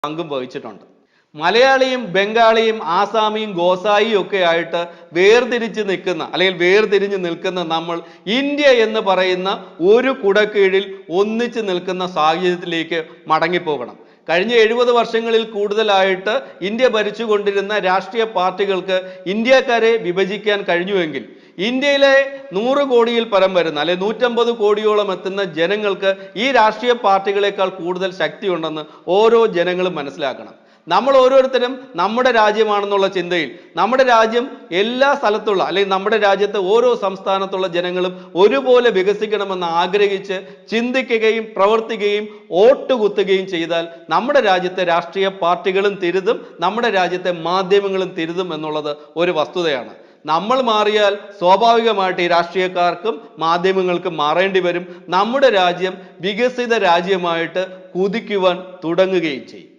പങ്കും വഹിച്ചിട്ടുണ്ട്. മലയാളിയും ബംഗാളിയും ആസാമിയും ഗോസായിയും ഒക്കെ ആയിട്ട് വേർതിരിച്ച് നിൽക്കുന്ന അല്ലെങ്കിൽ വേർതിരിഞ്ഞ് നിൽക്കുന്ന നമ്മൾ ഇന്ത്യ എന്ന് പറയുന്ന ഒരു കുടക്കീഴിൽ ഒന്നിച്ച് നിൽക്കുന്ന സാഹചര്യത്തിലേക്ക് മടങ്ങിപ്പോകണം. കഴിഞ്ഞ 70 വർഷങ്ങളിൽ കൂടുതലായിട്ട് ഇന്ത്യ ഭരിച്ചുകൊണ്ടിരുന്ന രാഷ്ട്രീയ പാർട്ടികൾക്ക് ഇന്ത്യക്കാരെ വിഭജിക്കാൻ കഴിഞ്ഞുവെങ്കിൽ ഇന്ത്യയിലെ 100 കോടിയിൽ പരം വരുന്ന അല്ലെ 150 കോടിയോളം എത്തുന്ന ജനങ്ങൾക്ക് ഈ രാഷ്ട്രീയ പാർട്ടികളെക്കാൾ കൂടുതൽ ശക്തിയുണ്ടെന്ന് ഓരോ ജനങ്ങളും മനസ്സിലാക്കണം. നമ്മൾ ഓരോരുത്തരും നമ്മുടെ രാജ്യമാണെന്നുള്ള ചിന്തയിൽ നമ്മുടെ രാജ്യം എല്ലാ സ്ഥലത്തുള്ള അല്ലെങ്കിൽ നമ്മുടെ രാജ്യത്തെ ഓരോ സംസ്ഥാനത്തുള്ള ജനങ്ങളും ഒരുപോലെ വികസിക്കണമെന്ന് ആഗ്രഹിച്ച് ചിന്തിക്കുകയും പ്രവർത്തിക്കുകയും വോട്ട് കുത്തുകയും ചെയ്താൽ നമ്മുടെ രാജ്യത്തെ രാഷ്ട്രീയ പാർട്ടികളും തിരുതും, നമ്മുടെ രാജ്യത്തെ മാധ്യമങ്ങളും തിരുതും എന്നുള്ളത് ഒരു വസ്തുതയാണ്. നമ്മൾ മാറിയാൽ സ്വാഭാവികമായിട്ട് ഈ രാഷ്ട്രീയക്കാർക്കും മാധ്യമങ്ങൾക്കും മാറേണ്ടി വരും. നമ്മുടെ രാജ്യം വികസിത രാജ്യമായിട്ട് കുതിക്കുവാൻ തുടങ്ങുകയും ചെയ്യും.